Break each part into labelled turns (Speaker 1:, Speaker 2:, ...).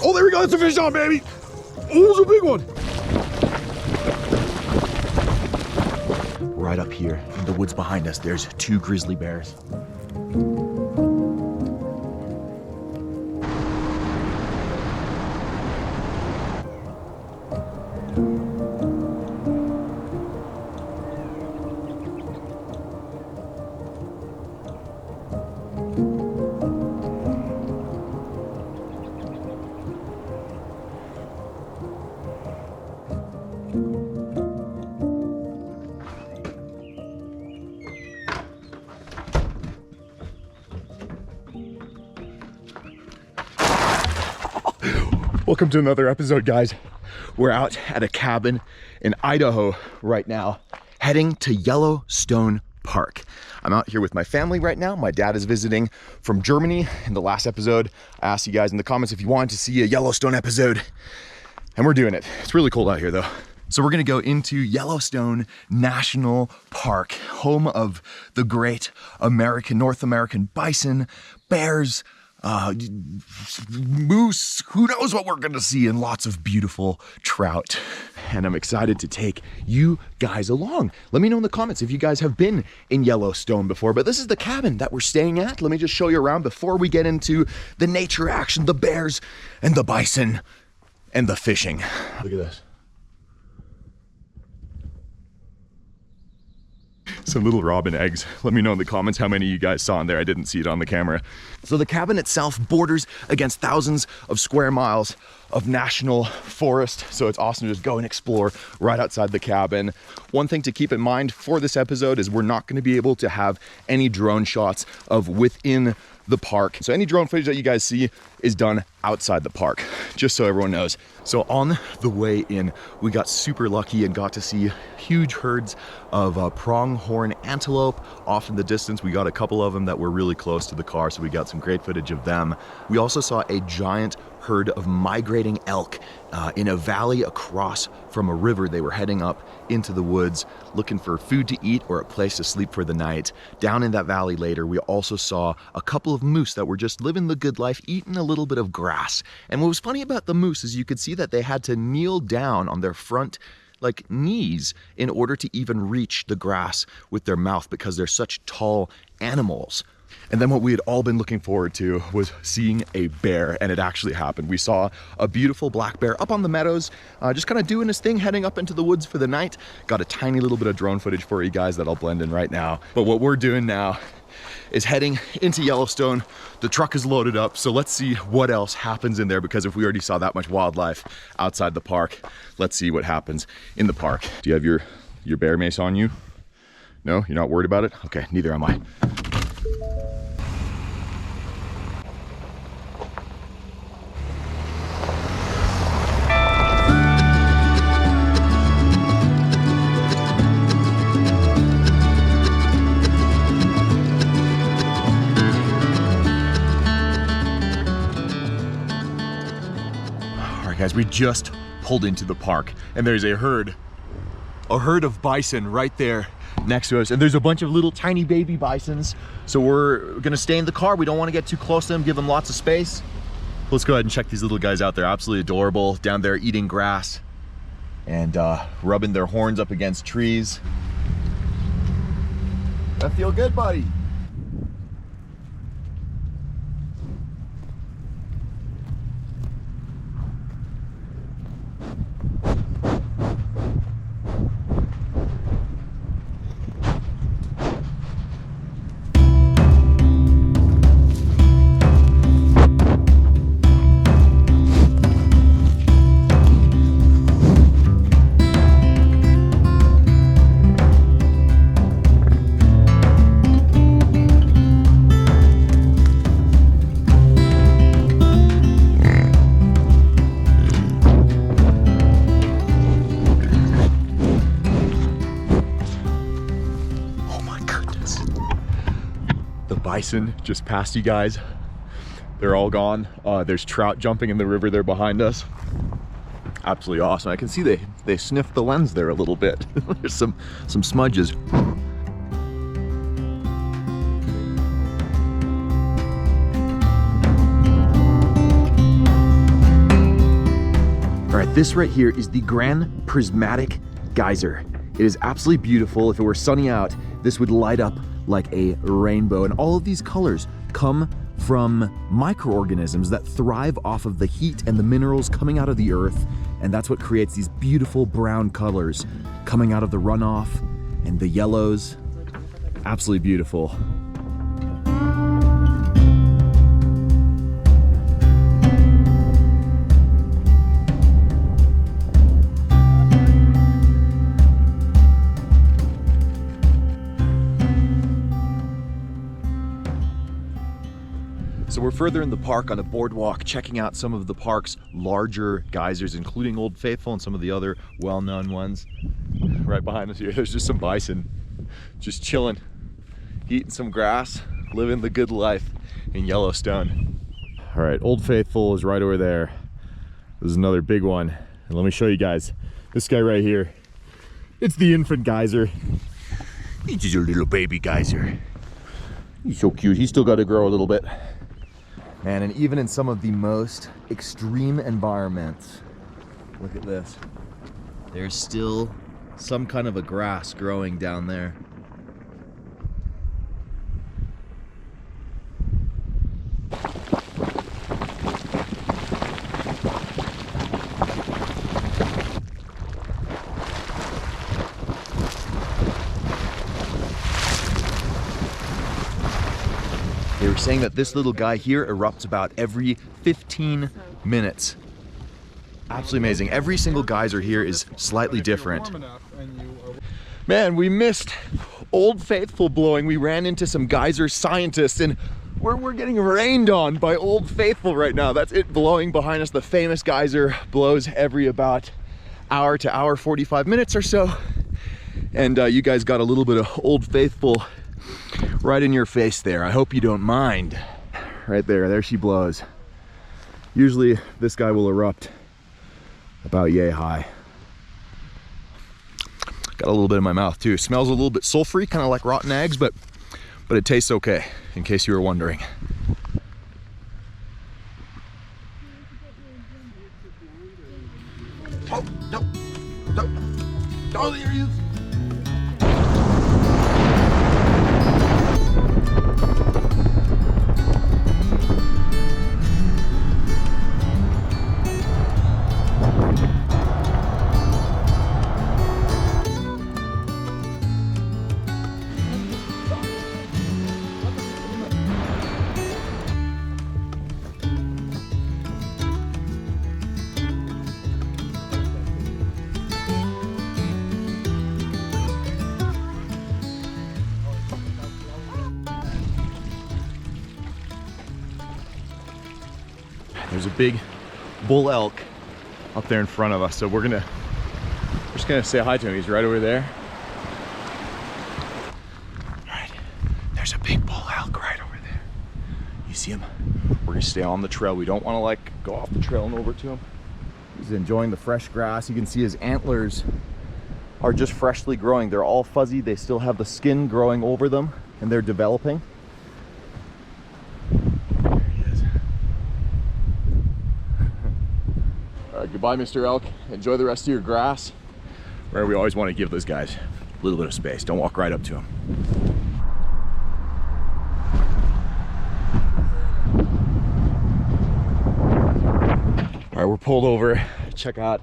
Speaker 1: Oh, there we go. That's a fish on, baby. Oh, there's a big one. Right up here in the woods behind us, there's 2 grizzly bears. Welcome to another episode, guys. We're out at a cabin in Idaho right now, heading to Yellowstone Park. I'm out here with my family right now. My dad is visiting from Germany. In the last episode, I asked you guys in the comments if you wanted to see a Yellowstone episode, and we're doing it. It's really cold out here though. So we're gonna go into Yellowstone National Park, home of the great North American bison, bears, moose, who knows what we're gonna see, and lots of beautiful trout. And I'm excited to take you guys along. Let me know in the comments if you guys have been in Yellowstone before, but this is the cabin that we're staying at. Let me just show you around before we get into the nature action, the bears and the bison and the fishing. Look at this. Some little robin eggs. Let me know in the comments how many you guys saw in there. I didn't see it on the camera. So the cabin itself borders against thousands of square miles of national forest. So it's awesome to just go and explore right outside the cabin. One thing to keep in mind for this episode is we're not going to be able to have any drone shots of within the park. So any drone footage that you guys see is done outside the park, just so everyone knows. So on the way in, we got super lucky and got to see huge herds of pronghorn antelope off in the distance. We got a couple of them that were really close to the car, so we got some great footage of them. We also saw a giant herd of migrating elk in a valley across from a river. They were heading up into the woods looking for food to eat or a place to sleep for the night. Down in that valley later, we also saw a couple of moose that were just living the good life, eating a little bit of grass. And what was funny about the moose is you could see that they had to kneel down on their front knees in order to even reach the grass with their mouth, because they're such tall animals. And then what we had all been looking forward to was seeing a bear, and it actually happened. We saw a beautiful black bear up on the meadows, just kind of doing his thing, heading up into the woods for the night. Got a tiny little bit of drone footage for you guys that I'll blend in right now. But what we're doing now is heading into Yellowstone. The truck is loaded up, so let's see what else happens in there, because if we already saw that much wildlife outside the park, let's see what happens in the park. Do you have your bear mace on you? No, you're not worried about it? Okay, neither am I. Guys, we just pulled into the park and there's a herd of bison right there next to us, and there's a bunch of little tiny baby bisons. So we're gonna stay in the car. We don't want to get too close to them, give them lots of space. Let's go ahead and check these little guys out. They're absolutely adorable, down there eating grass and rubbing their horns up against trees. That feel good, buddy. Bison just passed you guys. They're all gone. There's trout jumping in the river there behind us. Absolutely awesome. I can see they sniffed the lens there a little bit. There's some smudges. This right here is the Grand Prismatic Geyser. It is absolutely beautiful. If it were sunny out, this would light up like a rainbow. And all of these colors come from microorganisms that thrive off of the heat and the minerals coming out of the earth. And that's what creates these beautiful brown colors coming out of the runoff and the yellows. Absolutely beautiful. So we're further in the park on a boardwalk, checking out some of the park's larger geysers, including Old Faithful and some of the other well-known ones. Right behind us here, there's just some bison, just chilling, eating some grass, living the good life in Yellowstone. All right, Old Faithful is right over there. This is another big one. And let me show you guys this guy right here. It's the infant geyser. He's just a little baby geyser. He's so cute. He's still got to grow a little bit. Man, and even in some of the most extreme environments, look at this. There's still some kind of a grass growing down there. They were saying that this little guy here erupts about every 15 minutes. Absolutely amazing. Every single geyser here is slightly different. Man, we missed Old Faithful blowing. We ran into some geyser scientists and we're getting rained on by Old Faithful right now. That's it blowing behind us. The famous geyser blows every about hour to hour 45 minutes or so. And you guys got a little bit of Old Faithful right in your face there. I hope you don't mind. Right there she blows. Usually this guy will erupt about yay high. Got a little bit in my mouth too. Smells a little bit sulfury, kind of like rotten eggs, but it tastes okay, in case you were wondering. Oh, no, no, oh, there he is. There's a big bull elk up there in front of us, so we're just gonna say hi to him. He's right over there. All right, there's a big bull elk right over there. You see him? We're gonna stay on the trail. We don't want to like go off the trail and over to him. He's enjoying the fresh grass. You can see his antlers are just freshly growing. They're all fuzzy. They still have the skin growing over them, and they're developing. Goodbye, Mr. Elk. Enjoy the rest of your grass. Where we always want to give those guys a little bit of space. Don't walk right up to them. All right, we're pulled over. Check out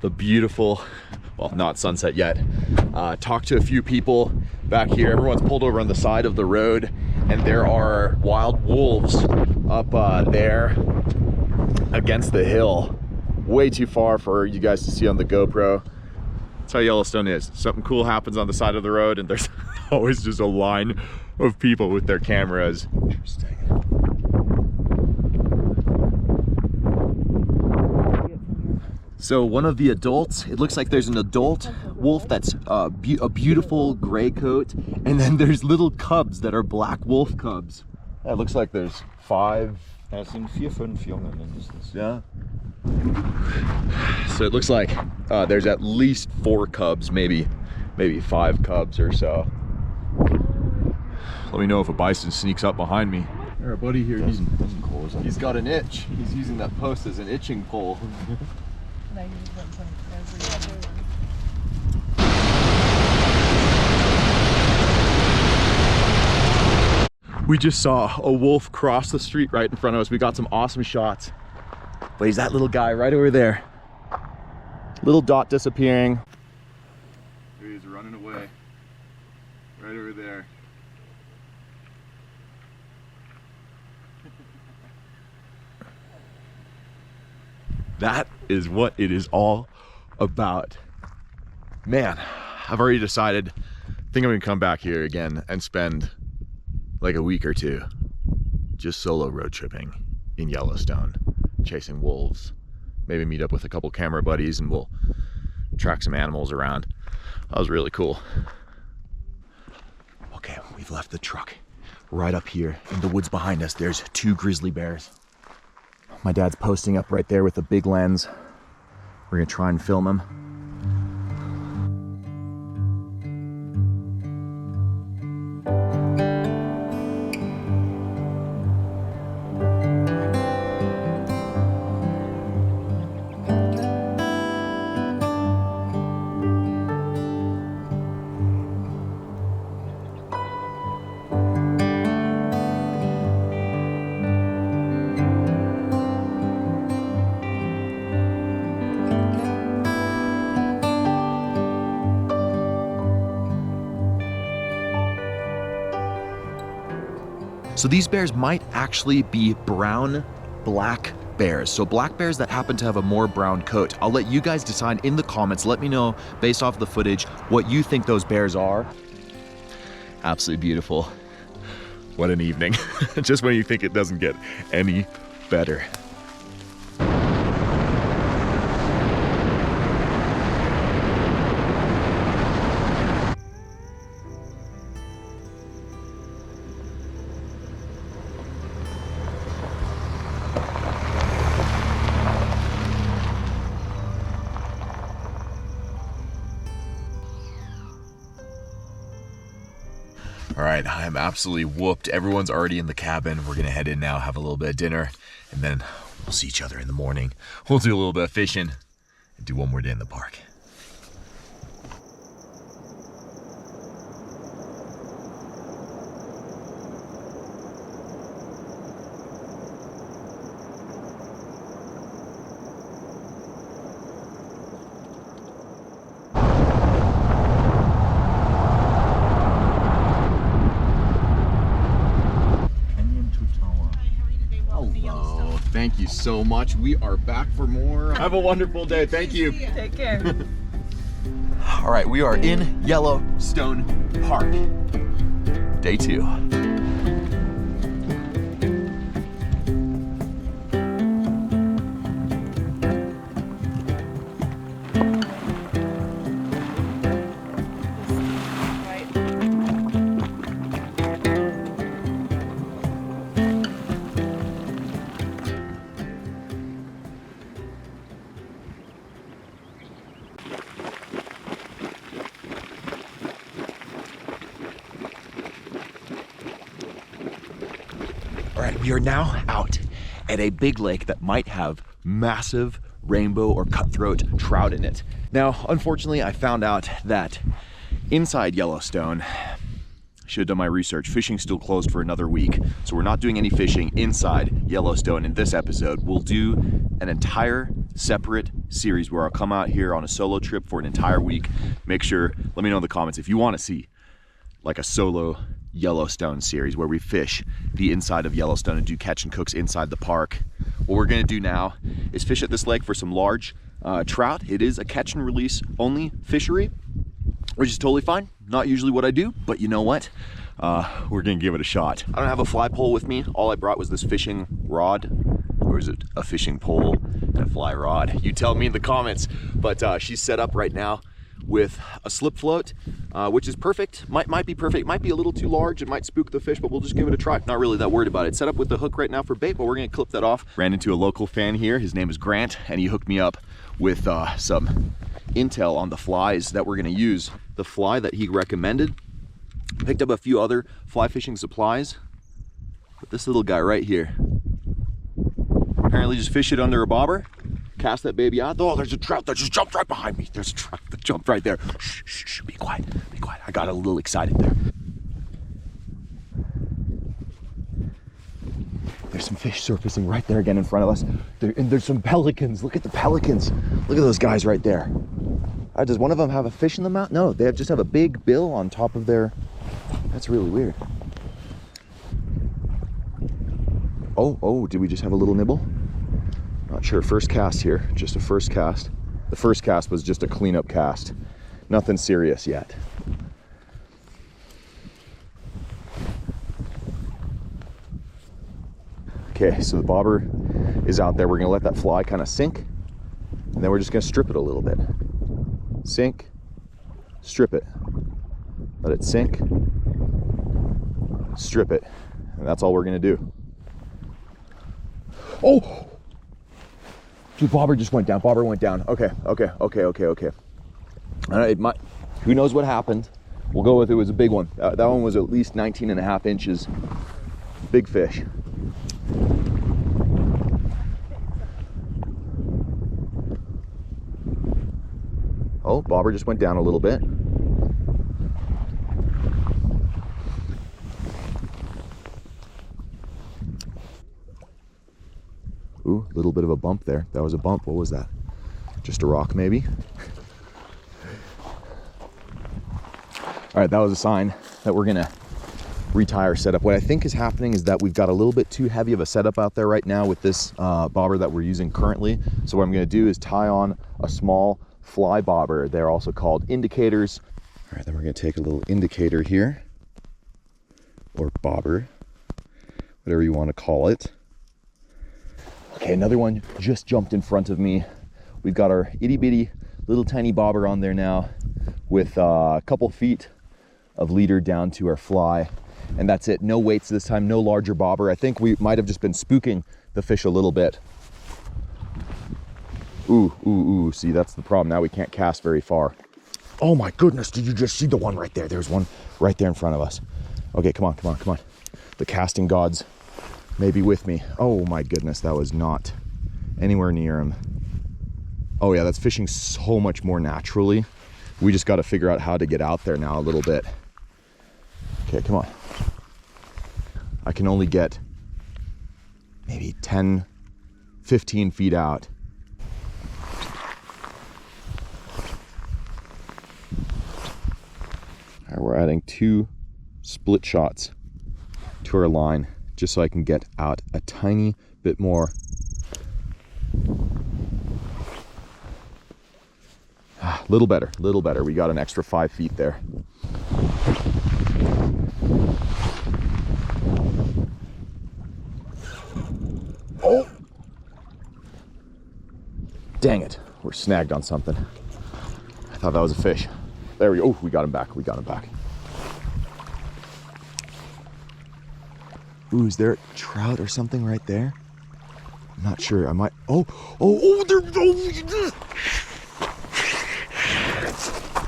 Speaker 1: the beautiful, well, not sunset yet. Talk to a few people back here. Everyone's pulled over on the side of the road, and there are wild wolves up there against the hill. Way too far for you guys to see on the GoPro. That's how Yellowstone is. Something cool happens on the side of the road and there's always just a line of people with their cameras. Interesting. So one of the adults, it looks like there's an adult wolf that's a beautiful gray coat, and then there's little cubs that are black wolf cubs. Yeah, it looks like there's 5.
Speaker 2: Es sind 4-5 Junge mindestens.
Speaker 1: Yeah. So it looks like there's at least 4 cubs, maybe 5 cubs or so. Let me know if a bison sneaks up behind me. Our buddy here, he's got an itch. He's using that post as an itching pole. We just saw a wolf cross the street right in front of us. We got some awesome shots. But he's that little guy right over there. Little dot disappearing. There he is, running away. Right over there. That is what it is all about. Man, I've already decided, I think I'm gonna come back here again and spend like a week or two just solo road tripping in Yellowstone, chasing wolves. Maybe meet up with a couple camera buddies and we'll track some animals around. That was really cool. Okay, we've left the truck. Right up here in the woods behind us, there's 2 grizzly bears. My dad's posting up right there with a big lens. We're gonna try and film him. So these bears might actually be brown black bears. So black bears that happen to have a more brown coat. I'll let you guys decide in the comments. Let me know based off the footage what you think those bears are. Absolutely beautiful. What an evening. Just when you think it doesn't get any better. All right, I'm absolutely whooped. Everyone's already in the cabin. We're gonna head in now, have a little bit of dinner, and then we'll see each other in the morning. We'll do a little bit of fishing and do one more day in the park. Thank you so much. We are back for more. Have a wonderful day. Thank you.
Speaker 3: Take care.
Speaker 1: All right, we are in Yellowstone Park. Day 2. All right, we are now out at a big lake that might have massive rainbow or cutthroat trout in it. Now, unfortunately, I found out that inside Yellowstone, I should have done my research, fishing's still closed for another week. So we're not doing any fishing inside Yellowstone in this episode. We'll do an entire separate series where I'll come out here on a solo trip for an entire week. Make sure, let me know in the comments if you want to see like a solo Yellowstone series where we fish the inside of Yellowstone and do catch and cooks inside the park. What we're gonna do now is fish at this lake for some large trout. It is a catch and release only fishery, which is totally fine. Not usually what I do, but you know what? We're gonna give it a shot. I don't have a fly pole with me. All I brought was this fishing rod, or is it a fishing pole and a fly rod? You tell me in the comments. But she's set up right now with a slip float, which is perfect. Might be perfect. Might be a little too large. It might spook the fish, but we'll just give it a try. Not really that worried about it. Set up with the hook right now for bait, but we're gonna clip that off. Ran into a local fan here. His name is Grant, and he hooked me up with some intel on the flies that we're gonna use. The fly that he recommended. Picked up a few other fly fishing supplies, but this little guy right here, apparently just fish it under a bobber cast that baby out. Oh, there's a trout that just jumped right behind me. There's a trout that jumped right there. Shh, shh, shh, be quiet, be quiet. I got a little excited there. There's some fish surfacing right there again in front of us. And there's some pelicans. Look at the pelicans. Look at those guys right there. Does one of them have a fish in the mouth? No, they just have a big bill on top of their... That's really weird. Oh, did we just have a little nibble? Not sure. First cast here, just a first cast. The first cast was just a cleanup cast. Nothing serious yet. Okay, so the bobber is out there. We're gonna let that fly kind of sink, and then we're just gonna strip it a little bit. Sink, strip it. Let it sink, strip it. And that's all we're gonna do. Oh! The bobber just went down. Bobber went down. Okay. Who knows what happened? We'll go with it was a big one. That one was at least 19.5 inches. Big fish. Oh, bobber just went down a little bit. Ooh, a little bit of a bump there. That was a bump. What was that? Just a rock, maybe? All right, that was a sign that we're gonna retie our setup. What I think is happening is that we've got a little bit too heavy of a setup out there right now with this bobber that we're using currently. So what I'm gonna do is tie on a small fly bobber. They're also called indicators. All right, then we're gonna take a little indicator here, or bobber, whatever you wanna call it. Okay, another one just jumped in front of me. We've got our itty bitty little tiny bobber on there now with a couple feet of leader down to our fly. And that's it, no weights this time, no larger bobber. I think we might have just been spooking the fish a little bit. Ooh, see, that's the problem. Now we can't cast very far. Oh my goodness, did you just see the one right there? There's one right there in front of us. Okay, come on. The casting gods may be with me. Oh my goodness, that was not anywhere near him. Oh yeah, that's fishing so much more naturally. We just got to figure out how to get out there now a little bit. Okay, come on. I can only get maybe 10, 15 feet out. All right, we're adding 2 split shots to our line just so I can get out a tiny bit more. Little better. We got an extra 5 feet there. Oh! Dang it, we're snagged on something. I thought that was a fish. There we go. Oh, we got him back. Ooh, is there a trout or something right there? I'm not sure. I might. Oh, there. Oh.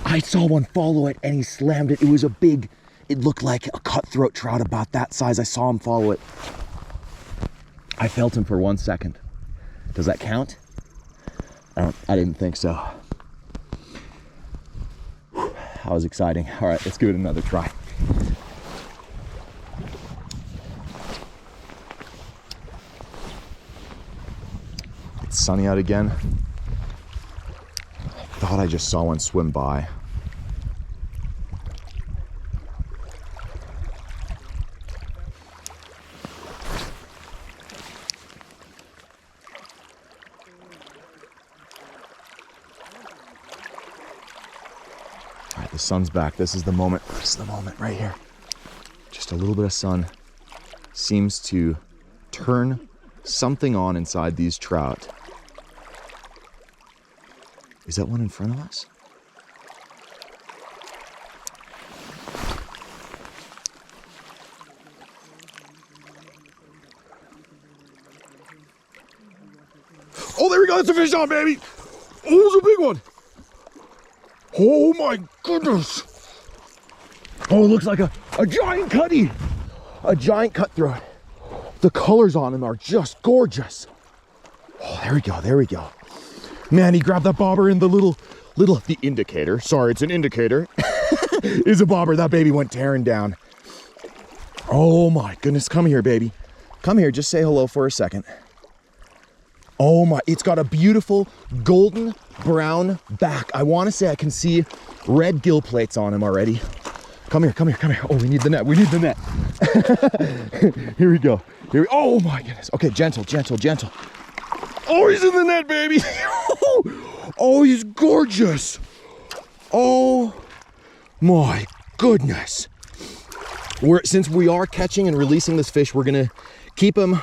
Speaker 1: I saw one follow it and he slammed it. It was a big, it looked like a cutthroat trout about that size. I saw him follow it. I felt him for 1 second. Does that count? I didn't think so. Whew, that was exciting. All right, let's give it another try. It's sunny out again. I thought I just saw one swim by. All right, the sun's back. This is the moment. This is the moment right here. Just a little bit of sun seems to turn something on inside these trout. Is that one in front of us? Oh, there we go. That's a fish on, baby. Oh, it's a big one. Oh my goodness. Oh, it looks like a giant cutty. A giant cutthroat. The colors on him are just gorgeous. Oh, there we go. Man, he grabbed that bobber in the the indicator. Sorry, it's an indicator. Is a bobber. That baby went tearing down. Oh my goodness, come here, baby. Come here, just say hello for a second. Oh my, it's got a beautiful golden brown back. I want to say I can see red gill plates on him already. Come here, come here, come here. Oh, we need the net, we need the net. Here we go. Oh my goodness. Okay, gentle, gentle, gentle. Oh, he's in the net, baby. Oh, he's gorgeous. Oh my goodness. Since we are catching and releasing this fish, we're gonna keep him.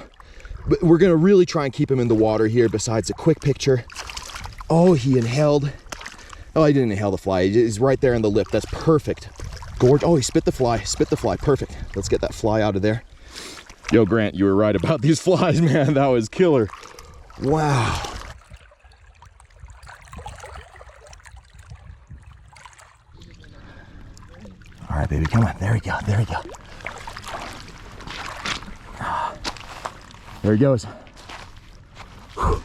Speaker 1: We're gonna really try and keep him in the water here. Besides a quick picture. Oh, he inhaled. Oh, he didn't inhale the fly. He's right there in the lip. That's perfect. Gorgeous. Oh, he spit the fly. Spit the fly. Perfect. Let's get that fly out of there. Yo, Grant, you were right about these flies, man. That was killer. Wow. All right, baby, come on. There we go. There we go. There he goes. Whew.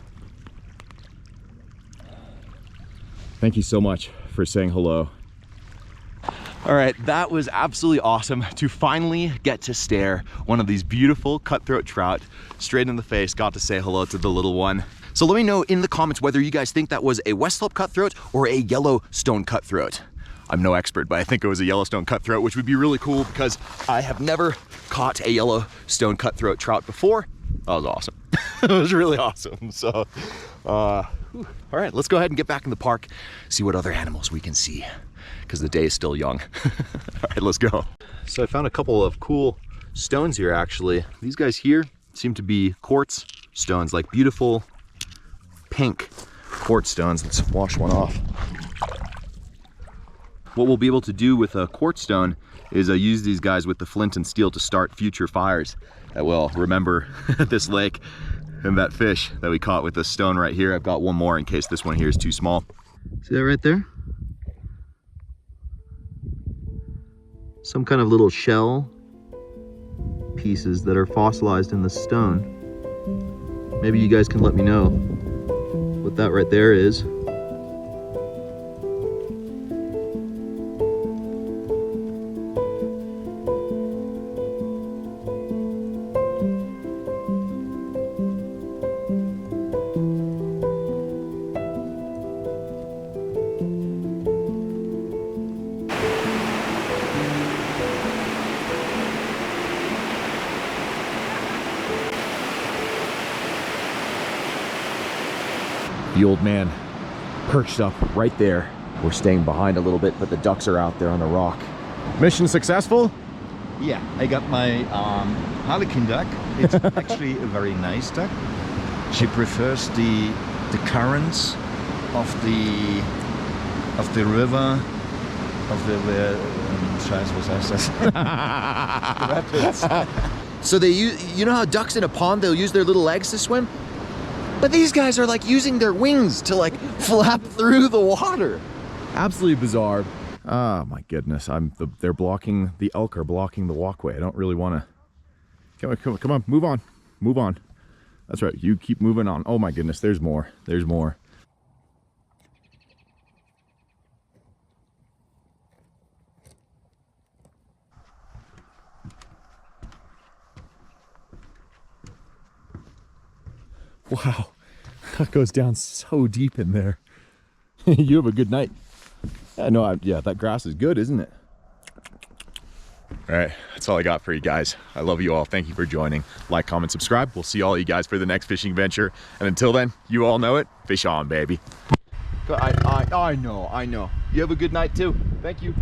Speaker 1: Thank you so much for saying hello. All right, that was absolutely awesome to finally get to stare one of these beautiful cutthroat trout straight in the face. Got to say hello to the little one. So let me know in the comments whether you guys think that was a West Slope cutthroat or a Yellowstone cutthroat. I'm no expert, but I think it was a Yellowstone cutthroat, which would be really cool because I have never caught a Yellowstone cutthroat trout before. That was awesome. It was really awesome. So, all right, let's go ahead and get back in the park, see what other animals we can see, because the day is still young. All right, let's go. So I found a couple of cool stones here, actually. These guys here seem to be quartz stones, like beautiful pink quartz stones. Let's wash one off. What we'll be able to do with a quartz stone is use these guys with the flint and steel to start future fires that will remember this lake and that fish that we caught with this stone right here. I've got one more in case this one here is too small. See that right there? Some kind of little shell pieces that are fossilized in the stone. Maybe you guys can let me know what that right there is. The old man perched up right there. We're staying behind a little bit, but the ducks are out there on the rock. Mission successful?
Speaker 2: Yeah, I got my harlequin duck. It's actually a very nice duck. She prefers the currents of the river, of the Scheiße, was heißt das?
Speaker 1: So they use, you know how ducks in a pond, they'll use their little legs to swim? But these guys are like using their wings to like flap through the water. Absolutely bizarre. Oh my goodness, they're blocking, the elk are blocking the walkway. I don't really want to, come on, move on, move on. That's right, you keep moving on. Oh my goodness, there's more, there's more. Wow, that goes down so deep in there. You have a good night. Yeah, no, yeah, that grass is good, isn't it? All right, that's all I got for you guys. I love you all. Thank you for joining. Like, comment, subscribe. We'll see all you guys for the next fishing venture. And until then, you all know it. Fish on, baby. I know. You have a good night too. Thank you.